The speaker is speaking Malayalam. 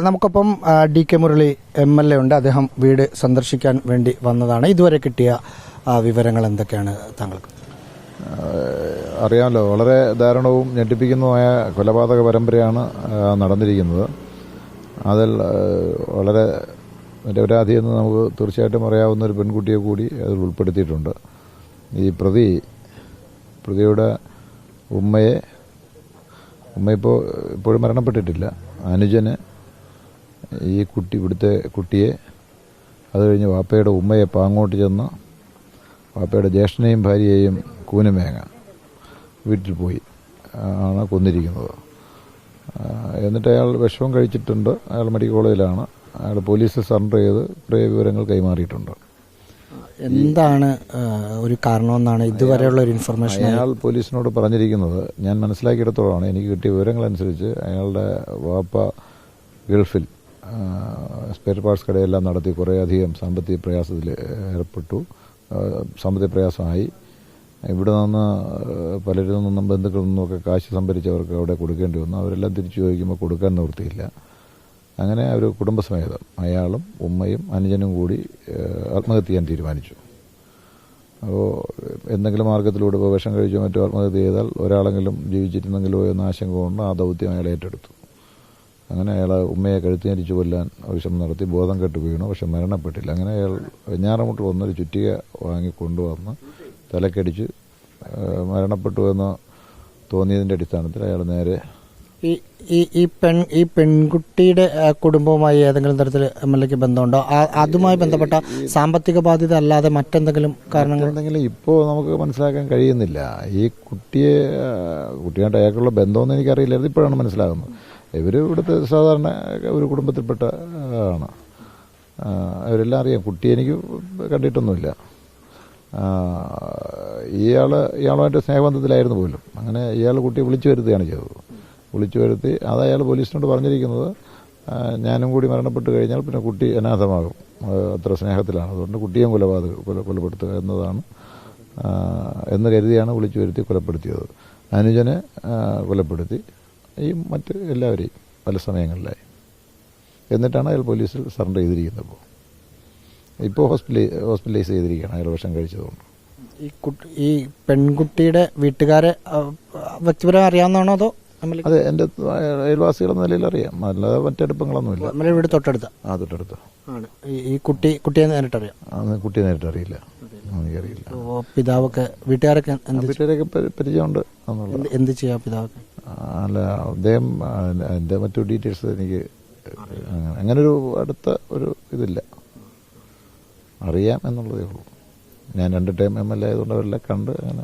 നമുക്കൊപ്പം DK മുരളി MLA ഉണ്ട്. അദ്ദേഹം വീട് സന്ദർശിക്കാൻ വേണ്ടി വന്നതാണ്. ഇതുവരെ കിട്ടിയ വിവരങ്ങൾ എന്തൊക്കെയാണ് താങ്കൾക്ക്? അറിയാമല്ലോ, വളരെ ദാരുണവും ഞെട്ടിപ്പിക്കുന്നതുമായ കൊലപാതക പരമ്പരയാണ് നടന്നിരിക്കുന്നത്. അതിൽ വളരെ നിരപരാധിയെന്ന് നമുക്ക് തീർച്ചയായിട്ടും അറിയാവുന്ന ഒരു പെൺകുട്ടിയെ കൂടി അതിൽ ഉൾപ്പെടുത്തിയിട്ടുണ്ട്. ഈ പ്രതിയുടെ ഉമ്മ ഇപ്പോഴും മരണപ്പെട്ടിട്ടില്ല. അനുജന് ഇവിടുത്തെ കുട്ടിയെ, അത് കഴിഞ്ഞ് വാപ്പയുടെ ഉമ്മയെ പാങ്ങോട്ട് ചെന്ന് വാപ്പയുടെ ജ്യേഷ്ഠനെയും ഭാര്യയെയും കൂനമേങ്ങ വീട്ടിൽ പോയി ആണ് കൊന്നിരിക്കുന്നത്. എന്നിട്ട് അയാൾ വിഷവും കഴിച്ചിട്ടുണ്ട്. അയാൾ മെഡിക്കൽ കോളേജിലാണ്. അയാൾ പോലീസിൽ സറണ്ടർ ചെയ്ത് കുറേ വിവരങ്ങൾ കൈമാറിയിട്ടുണ്ട്. എന്താണ് ഒരു കാരണമെന്നാണ് ഇതുവരെയുള്ള ഒരു ഇൻഫർമേഷൻ അയാൾ പോലീസിനോട് പറഞ്ഞിരിക്കുന്നത്? ഞാൻ മനസ്സിലാക്കിയിടത്തോളമാണ്, എനിക്ക് കിട്ടിയ വിവരങ്ങളനുസരിച്ച് അയാളുടെ വാപ്പ ഗൾഫിൽ സ്പെയർ പാർട്സ് കടയെല്ലാം നടത്തി കുറേയധികം സാമ്പത്തിക പ്രയാസത്തിൽ ഏർപ്പെട്ടു. സാമ്പത്തിക പ്രയാസമായി. ഇവിടെ നിന്ന് പലരിൽ നിന്നും ബന്ധുക്കളിൽ നിന്നുമൊക്കെ കാശ് സംഭരിച്ചവർക്ക് അവിടെ കൊടുക്കേണ്ടി വന്നു. അവരെല്ലാം തിരിച്ചു ചോദിക്കുമ്പോൾ കൊടുക്കാൻ നിവൃത്തിയില്ല. അങ്ങനെ അവർ കുടുംബസമേതം അയാളും ഉമ്മയും അനുജനും കൂടി ആത്മഹത്യ ചെയ്യാൻ തീരുമാനിച്ചു. അപ്പോൾ എന്തെങ്കിലും മാർഗത്തിലൂടെ ഇപ്പോൾ വിഷം കഴിച്ചോ മറ്റോ ആത്മഹത്യ ചെയ്താൽ ഒരാളെങ്കിലും ജീവിച്ചിരുന്നെങ്കിലോ എന്ന ആശങ്ക കൊണ്ട് ആ ദൗത്യം അയാൾ ഏറ്റെടുത്തു. അങ്ങനെ അയാൾ ഉമ്മയെ കഴുത്തിനരിച്ചു കൊല്ലാൻ ശ്രമം നടത്തി. ബോധം കെട്ട് വീണു, പക്ഷെ മരണപ്പെട്ടില്ല. അങ്ങനെ അയാൾ വെഞ്ഞാറമുട്ട് വന്നൊരു ചുറ്റിക വാങ്ങിക്കൊണ്ടുവന്ന് തലക്കടിച്ച് മരണപ്പെട്ടു എന്ന് തോന്നിയതിൻ്റെ അടിസ്ഥാനത്തിൽ അയാൾ നേരെ ഈ പെൺകുട്ടിയുടെ കുടുംബവുമായി ഏതെങ്കിലും തരത്തിൽ MLAക്ക് ബന്ധമുണ്ടോ? അതുമായി ബന്ധപ്പെട്ട സാമ്പത്തിക ബാധ്യത അല്ലാതെ മറ്റെന്തെങ്കിലും കാരണങ്ങൾ എന്തെങ്കിലും ഇപ്പോൾ നമുക്ക് മനസ്സിലാക്കാൻ കഴിയുന്നില്ല. ഈ കുട്ടിയായിട്ട് അയാൾക്കുള്ള ബന്ധമൊന്നും എനിക്കറിയില്ലായിരുന്നു. ഇപ്പോഴാണ് മനസ്സിലാകുന്നത്. ഇവർ ഇവിടുത്തെ സാധാരണ ഒരു കുടുംബത്തിൽപ്പെട്ട ആണ്. അവരെല്ലാം അറിയാം. കുട്ടി എനിക്ക് കണ്ടിട്ടൊന്നുമില്ല. ഇയാളുമായിട്ട് സ്നേഹബന്ധത്തിലായിരുന്നു പോലും. അങ്ങനെ ഇയാൾ കുട്ടിയെ വിളിച്ചു വരുത്തുകയാണ് ചെയ്തത്. വിളിച്ചു വരുത്തി അത് അയാൾ പോലീസിനോട് പറഞ്ഞിരിക്കുന്നത്, ഞാനും കൂടി മരണപ്പെട്ട് കഴിഞ്ഞാൽ പിന്നെ കുട്ടി അനാഥമാകും, അത്ര സ്നേഹത്തിലാണ്, അതുകൊണ്ട് കുട്ടിയും കൊലപ്പെടുത്തുക എന്നതാണ് എന്ന് കരുതിയാണ് വിളിച്ചു വരുത്തി കൊലപ്പെടുത്തിയത്. അനുജനെ കൊലപ്പെടുത്തി, ഈ മറ്റ് എല്ലാവരെയും പല സമയങ്ങളിലായി. എന്നിട്ടാണ് അയാൾ പോലീസിൽ സറണ്ടർ ചെയ്തിരിക്കുന്നത്. ഇപ്പോൾ ഹോസ്പിറ്റലൈസ് ചെയ്തിരിക്കുകയാണ് അയാൾ വിഷം കഴിച്ചതുകൊണ്ട്. ഈ പെൺകുട്ടിയുടെ വീട്ടുകാരെ വ്യക്തിപരം അറിയാവുന്നതാണോ അതോ? അതെ, എൻ്റെ അയൽവാസികളെന്ന നിലയിൽ അറിയാം, അല്ലാതെ മറ്റടുപ്പങ്ങളൊന്നുമില്ല. വീട് തൊട്ടടുത്ത? തൊട്ടടുത്ത. ഈ കുട്ടിയെ നേരിട്ടറിയാം? കുട്ടിയെ നേരിട്ടറിയില്ല, എനിക്കറിയില്ല. പിതാവൊക്കെ വീട്ടുകാരൊക്കെ പരിചയമുണ്ട്. എന്ത് ചെയ്യാം പിതാവൊക്കെ? അല്ല, അദ്ദേഹം എൻ്റെ മറ്റു ഡീറ്റെയിൽസ് എനിക്ക് അങ്ങനൊരു അടുത്ത ഒരു ഇതില്ല. അറിയാം എന്നുള്ളതേ ഉള്ളൂ. ഞാൻ 2 ടൈം MLA ആയതുകൊണ്ട് അവരെല്ലാം കണ്ട് അങ്ങനെ